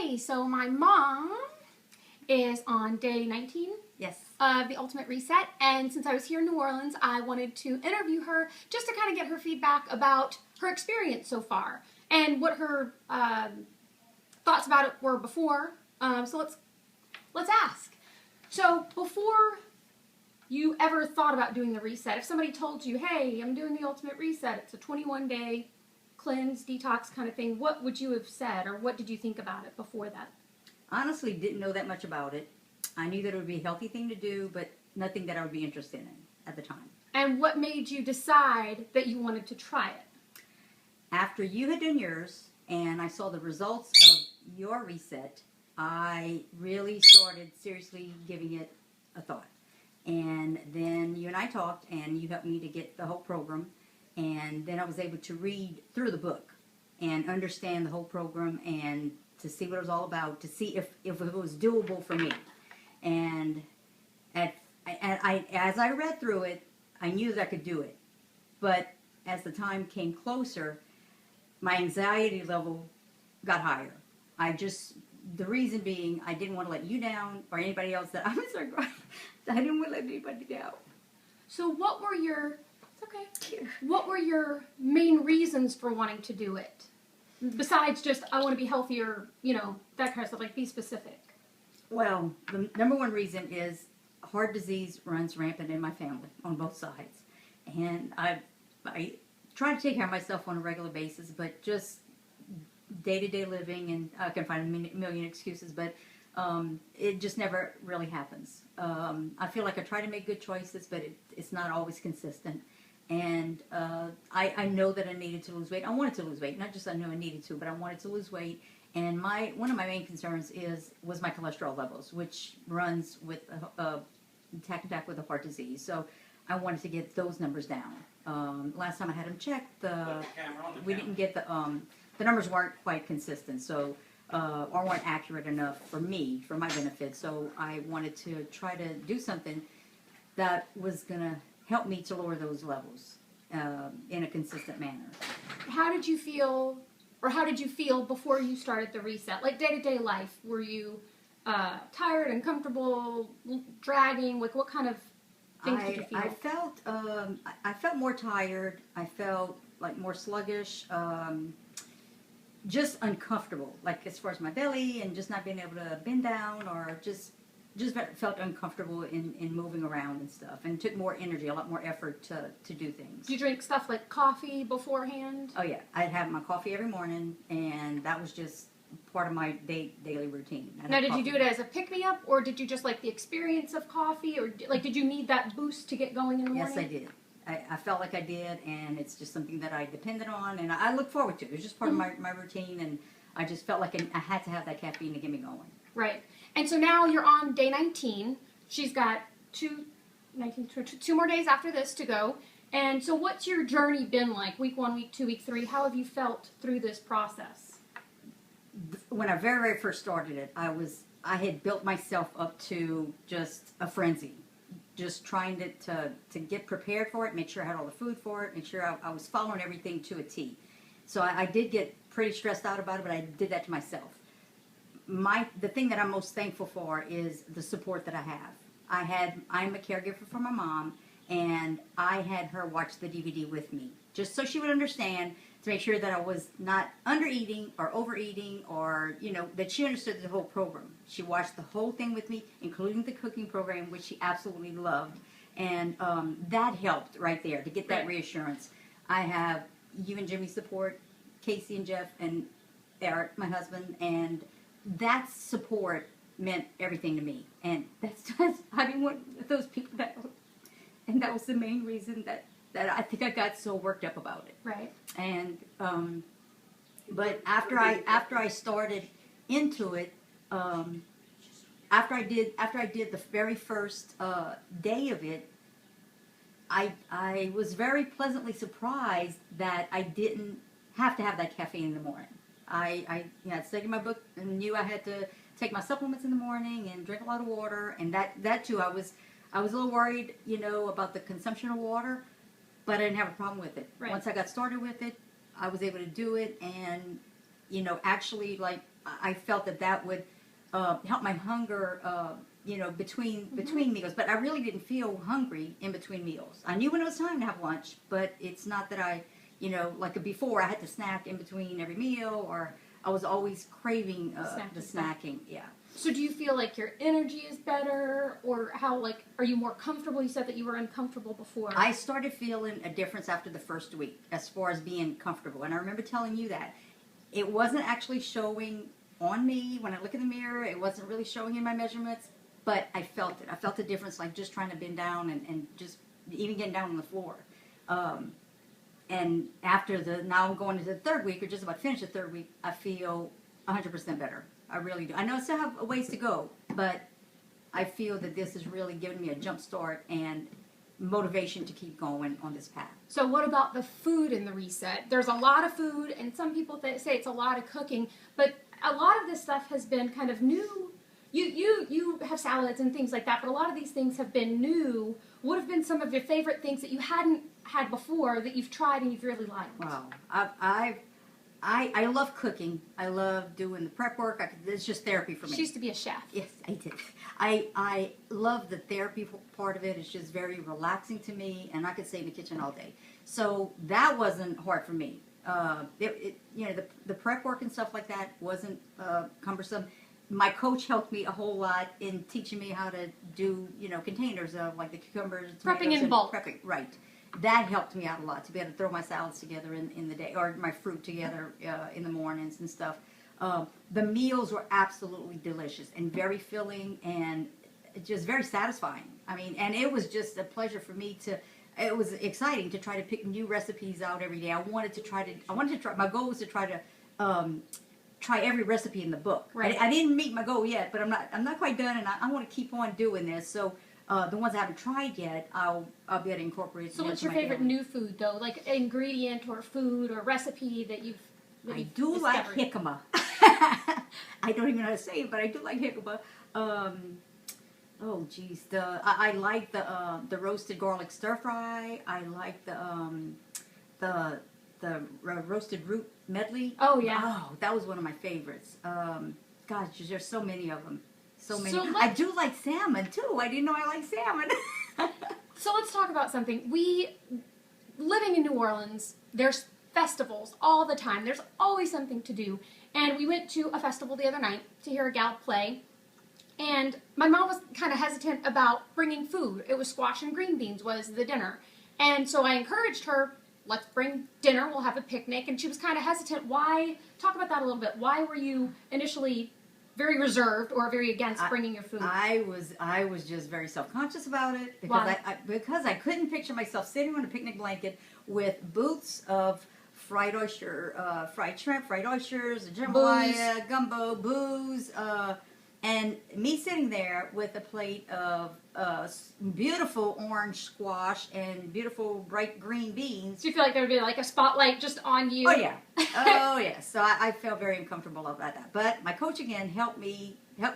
Hey, so my mom is on day 19 Yes. of the Ultimate Reset, and since I was here in New Orleans, I wanted to interview her just to kind of get her feedback about her experience so far and what her thoughts about it were before. So let's ask. So before you ever thought about doing the reset, if somebody told you, hey, I'm doing the Ultimate Reset, it's a 21-day cleanse, detox kind of thing, what would you have said, or what did you think about it before that? Honestly, didn't know that much about it. I knew that it would be a healthy thing to do, but nothing that I would be interested in at the time. And what made you decide that you wanted to try it? After you had done yours, and I saw the results of your reset, I really started seriously giving it a thought. And then you and I talked, and you helped me to get the whole program. And then I was able to read through the book and understand the whole program and to see what it was all about, to see if it was doable for me. And as I read through it, I knew that I could do it. But as the time came closer, my anxiety level got higher. The reason being, I didn't want to let you down or anybody else. I didn't want to let anybody down. So what were your main reasons for wanting to do it? Besides just, I want to be healthier, that kind of stuff, like be specific. Well, the number one reason is heart disease runs rampant in my family on both sides. And I try to take care of myself on a regular basis, but just day-to-day living, and I can find a million excuses, but it just never really happens. I feel like I try to make good choices, but it's not always consistent. And I know that I needed to lose weight. I wanted to lose weight. Not just I knew I needed to, but I wanted to lose weight. And one of my main concerns was my cholesterol levels, which runs with attack with the heart disease. So I wanted to get those numbers down. Last time I had them checked, we didn't get the numbers weren't quite consistent, so or weren't accurate enough for me, for my benefit. So I wanted to try to do something that was gonna help me to lower those levels in a consistent manner. How did you feel before you started the reset? Like day-to-day life, were you tired, uncomfortable, dragging? Like what kind of things did you feel? I felt more tired. I felt like more sluggish, just uncomfortable. Like as far as my belly and just not being able to bend down, or just felt uncomfortable in moving around and stuff, and it took more energy, a lot more effort to do things. Do you drink stuff like coffee beforehand? Oh yeah, I'd have my coffee every morning, and that was just part of my daily routine. Now, did you do it as a pick-me-up, or did you just like the experience of coffee, or did you need that boost to get going in the morning? Yes, I did. I felt like I did, and it's just something that I depended on, and I look forward to. It was just part of my routine, and I just felt like I had to have that caffeine to get me going. Right. And so now you're on day 19. She's got two more days after this to go. And so what's your journey been like? Week 1, week 2, week 3? How have you felt through this process? When I very, very first started it, I had built myself up to just a frenzy. Just trying to get prepared for it, make sure I had all the food for it, make sure I was following everything to a T. So I did get pretty stressed out about it, but I did that to myself. The thing that I'm most thankful for is the support that I have. I'm a caregiver for my mom, and I had her watch the DVD with me, just so she would understand, to make sure that I was not under-eating or overeating, or, that she understood the whole program. She watched the whole thing with me, including the cooking program, which she absolutely loved. And that helped right there to get that reassurance. I have you and Jimmy's support, Casey and Jeff and Eric, my husband, and that support meant everything to me. And I didn't want those people and that was the main reason that I think I got so worked up about it. Right. And but after I started into it, after I did the very first day of it, I was very pleasantly surprised that I didn't have to have that caffeine in the morning. I studied my book and knew I had to take my supplements in the morning and drink a lot of water, and that too, I was a little worried, about the consumption of water, but I didn't have a problem with it. Right. Once I got started with it, I was able to do it, and actually, like, I felt that would help my hunger, between meals. But I really didn't feel hungry in between meals. I knew when it was time to have lunch, but it's not that I, like before I had to snack in between every meal, or I was always craving the snacking. Yeah. So do you feel like your energy is better, or how, like, are you more comfortable? You said that you were uncomfortable before. I started feeling a difference after the first week as far as being comfortable. And I remember telling you that. It wasn't actually showing on me when I look in the mirror. It wasn't really showing in my measurements, but I felt it. I felt the difference, like just trying to bend down and just even getting down on the floor. And now I'm going into the third week, or just about to finish the third week, I feel 100% better. I really do. I know I still have a ways to go, but I feel that this has really given me a jump start and motivation to keep going on this path. So what about the food in the reset? There's a lot of food, and some people say it's a lot of cooking, but a lot of this stuff has been kind of new. You have salads and things like that, but a lot of these things have been new. What have been some of your favorite things that you hadn't had before that you've tried and you've really liked? Wow. I love cooking. I love doing the prep work. It's just therapy for me. She used to be a chef. Yes, I did. I love the therapy part of it. It's just very relaxing to me, and I could stay in the kitchen all day. So that wasn't hard for me. The prep work and stuff like that wasn't cumbersome. My coach helped me a whole lot in teaching me how to do, containers of like the cucumbers, prepping in bulk. Prepping, right. That helped me out a lot to be able to throw my salads together in the day, or my fruit together in the mornings and stuff. The meals were absolutely delicious and very filling and just very satisfying. I mean, and it was just a pleasure for me it was exciting to try to pick new recipes out every day. I wanted to try, my goal was to try to try every recipe in the book. Right. I didn't meet my goal yet, but I'm not quite done, and I want to keep on doing this. So the ones I haven't tried yet, I'll be able to incorporate. So what's your favorite new food, though? Like ingredient or food or recipe that you've I do discovered? like jicama. I don't even know how to say it, but I do like jicama. Oh geez, I like the roasted garlic stir fry. I like the roasted root medley. Oh yeah. Oh, that was one of my favorites. Gosh, there's so many of them. So many. So I do like salmon too. I didn't know I liked salmon. So let's talk about something. Living in New Orleans, there's festivals all the time. There's always something to do. And we went to a festival the other night to hear a gal play. And my mom was kind of hesitant about bringing food. It was squash and green beans was the dinner. And so I encouraged her, let's bring dinner, we'll have a picnic. And she was kind of hesitant. Why? Talk about that a little bit. Why were you initially very reserved or very against bringing your food? I was just very self-conscious about it because I couldn't picture myself sitting on a picnic blanket with booths of fried oyster, fried shrimp, fried oysters, jambalaya, gumbo, booze, and me sitting there with a plate of beautiful orange squash and beautiful bright green beans. Do you feel like there would be like a spotlight just on you? Oh yeah, oh yeah. So I felt very uncomfortable about that. But my coach again helped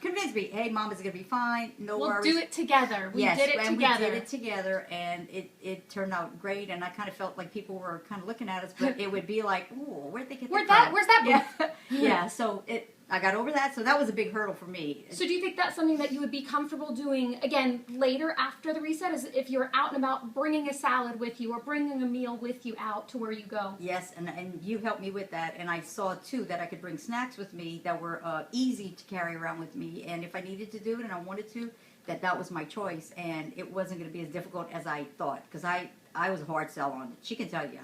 convince me. Hey, Mom, is it gonna be fine? No worries. We'll do it together. We did it together, and it turned out great. And I kind of felt like people were kind of looking at us, but it would be like, ooh, where'd they get that? Where's that? Yeah, yeah. So I got over that, so that was a big hurdle for me. So do you think that's something that you would be comfortable doing, again, later after the reset? Is if you're out and about bringing a salad with you or bringing a meal with you out to where you go? Yes, and you helped me with that, and I saw, too, that I could bring snacks with me that were easy to carry around with me, and if I needed to do it and I wanted to, that was my choice, and it wasn't going to be as difficult as I thought, because I was a hard sell on it. She can tell you.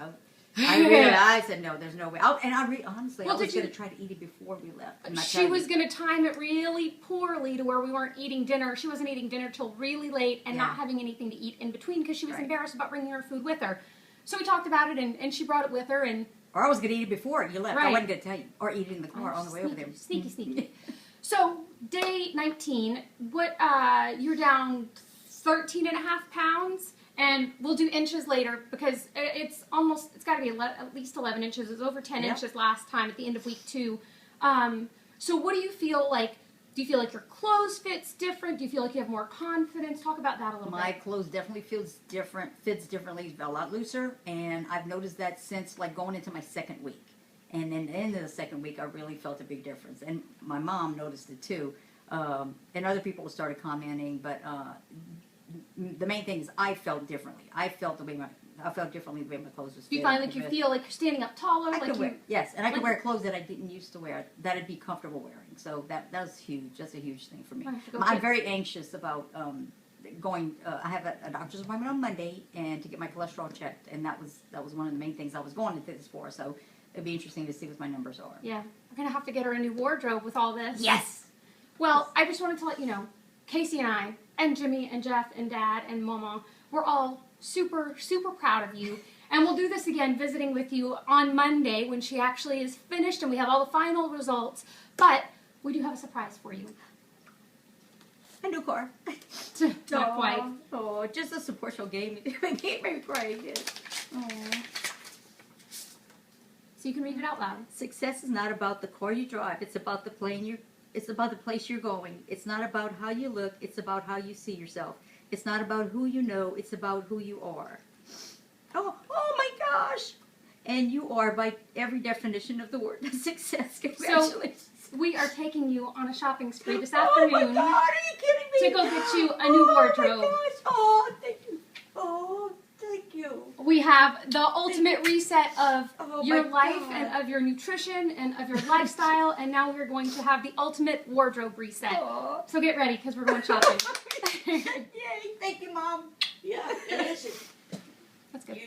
I said, no, there's no way. Honestly, I was going to try to eat it before we left. She was going to time it really poorly to where we weren't eating dinner. She wasn't eating dinner till really late and not having anything to eat in between because she was embarrassed about bringing her food with her. So we talked about it, and she brought it with her. Or I was going to eat it before you left. I wasn't going to tell you. Or eat it in the car on the way over there. Sneaky. So day 19, you're down 13 and a half pounds. And we'll do inches later because it's got to be at least 11 inches. It was over 10 inches last time at the end of week 2. So what do you feel like? Do you feel like your clothes fits different? Do you feel like you have more confidence? Talk about that a little bit. My clothes definitely fits differently. It's a lot looser. And I've noticed that since like going into my second week. And then at the end of the second week, I really felt a big difference. And my mom noticed it too. And other people started commenting, but the main thing is I felt differently. I felt differently the way my clothes was fitting. You find like you feel like you're standing up taller. Yes, and I could wear clothes that I didn't used to wear, that I'd be comfortable wearing. So that was huge. That's a huge thing for me. I'm very anxious about going. I have a doctor's appointment on Monday, and to get my cholesterol checked, and that was one of the main things I was going to this for. So it'd be interesting to see what my numbers are. Yeah, we're gonna have to get her a new wardrobe with all this. Yes. Well, I just wanted to let you know, Casey and I, and Jimmy, and Jeff, and Dad, and Mama, we're all super, super proud of you. And we'll do this again, visiting with you on Monday when she actually is finished and we have all the final results. But we do have a surprise for you. A new car. Not quite. Oh, just the support show gave me. It made me cry. Oh. So you can read it out loud. Success is not about the car you drive. It's about the plane It's about the place you're going. It's not about how you look. It's about how you see yourself. It's not about who you know. It's about who you are. Oh my gosh! And you are, by every definition of the word, success. Congratulations. So we are taking you on a shopping spree this afternoon. Oh my God! Are you kidding me? To go get you a new wardrobe. Oh my gosh! Oh, thank you. Oh, thank you. We have the ultimate reset of your life God. and of your nutrition and of your lifestyle, and now we're going to have the ultimate wardrobe reset. Oh. So get ready because we're going shopping. Yay! Thank you, Mom. Yeah, it is. That's good.